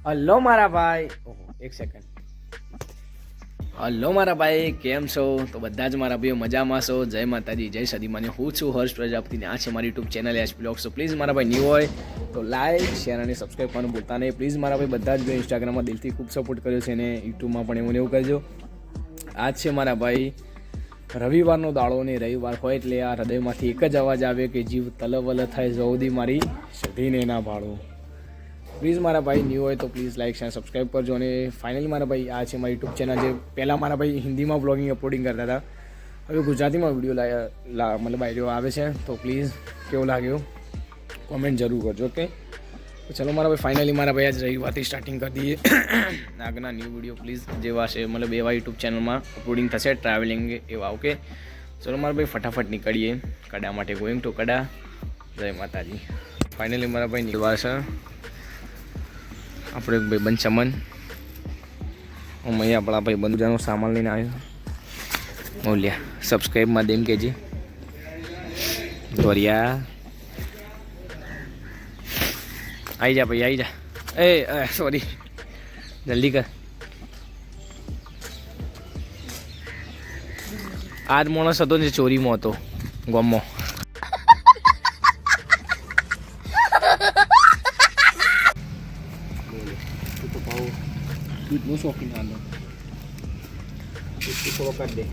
Hello મારા ભાઈ, ઓહો એક સેકન્ડ. હલો મારા ભાઈ, કેમ છો? તો બધા જ મારા ભાઈઓ મજામાં છો. જય માતાજી, જય સદીમાને. હું છું હર્ષ પ્રજાપતિ ને આ છે મારી યુટ્યુબ ચેનલ એચ બ્લોગ્સ. તો પ્લીઝ મારા ભાઈ ન્યૂ હોય તો લાઈક, શેર અને સબસ્ક્રાઈબ કરવાનું ભૂલતા નહીં. પ્લીઝ મારા ભાઈ બધા જ ઇન્સ્ટાગ્રામમાં દિલથી ખૂબ સપોર્ટ કર્યો છે અને યુટ્યુબમાં પણ એવું કરજો. આજ છે મારા ભાઈ રવિવારનો દાડો ને રવિવાર હોય એટલે આ હૃદયમાંથી એક જ અવાજ આવે કે જીવ તલવલ થાય જવદી મારી સધીને ના ભાડું. પ્લીઝ મારા ભાઈ ન્યૂ હોય તો પ્લીઝ લાઈક શેર સબસ્ક્રાઈબ કરજો. અને ફાઇનલી મારા ભાઈ આ છે મારી યુટ્યુબ ચેનલ. જે પહેલાં મારા ભાઈ હિન્દીમાં બ્લોગિંગ અપલોડિંગ કરતા હતા, હવે ગુજરાતીમાં વિડીયો મતલબ આઈડિયો આવે છે. તો પ્લીઝ કેવું લાગ્યું કોમેન્ટ જરૂર કરજો. ઓકે, તો ચલો મારા ભાઈ ફાઇનલી મારા ભાઈ આજ રવિવારથી સ્ટાર્ટિંગ કરી દઈએ. આગળના ન્યૂ વિડીયો પ્લીઝ જેવા છે મતલબ એવા યુટ્યુબ ચેનલમાં અપલોડિંગ થશે, ટ્રાવેલિંગ એવા. ઓકે, ચલો મારા ભાઈ ફટાફટ નીકળીએ કડા માટે. ગોઈંગ ટુ કડા. જય માતાજી. ફાઇનલી મારા ભાઈ નીકળવા છે આપણે ભાઈ બંધ ચમન. હું અહીંયા આપણા ભાઈ બંધુજાનો સામાન લઈને આવ્યો. ઓલ્યા સબસ્ક્રાઈબમાં દેમ કેજી દોરિયા આવી જા ભાઈ, આવી જા. એ સોરી, જલ્દી કર. આજ માણસ હતો ને ચોરીમાં હતો ગામમાં. દૂધનો શોખીન આનો થોડો કાઢ દે.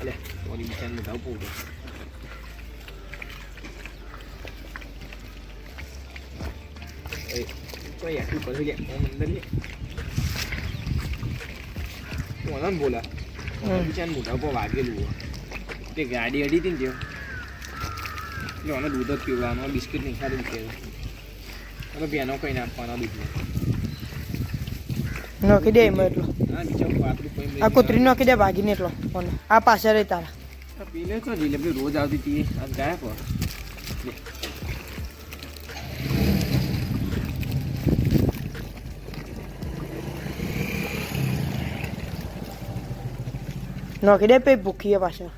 અલે સોરી બિચારને ધાવ પૂરો. કોઈ આટલું કરી લે અંદર લે કોના બોલા બિચારને મોઢા પર વાગેલું તે ગાડી અડી હતી ને તેઓ એટલે મને દૂધ જ પીવડાવવાનું, બિસ્કિટ નહીં ખાધું પીવું. હવે બેનો કઈ નાખવાના દૂધમાં નોકી દે એમાં એટલો. હા બીજા પાતળું આ કૂતરી નોકી દે ભાગીને એટલો. આ પાછળ રહી તારા પીલે તો જીલેબી રોજ આવતી હતી, આજ ગયા પર નોકી દે પે ભૂખીએ પાછળ.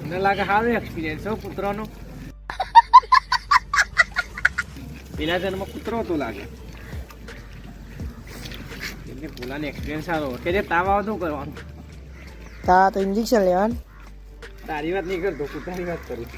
મને લાગે સારો એક્સપિરિયન્સ હો કૂતરાનો. પેલા જન્મમાં કૂતરો હતો લાગે એમને પોલાનો એક્સપિરિયન્સ સારો. કે જે તાવ આવે શું કરવાનું? તારા તો ઇન્જેક્શન લેવાનું. તારી વાત નહીં કરતો, કૂતરાની વાત કરું.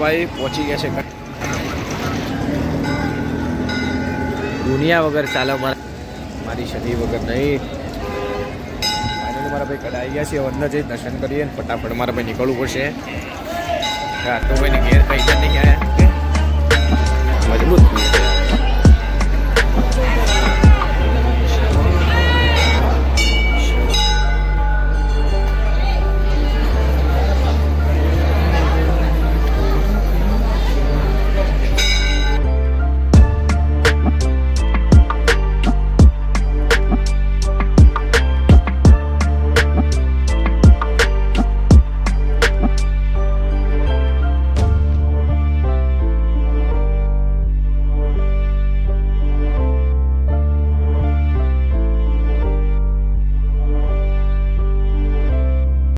ભાઈ પહોંચી ગયા છે. દુનિયા વગર ચાલે મારી સદી વગર નહીં. મારા ભાઈ કડાઈ ગયા છે. અંદર જઈ દર્શન કરીએ ને ફટાફટ મારા ભાઈ નીકળવું પડશે. તો ભાઈને ઘેર કઈ નહીં આવ્યા મજબૂત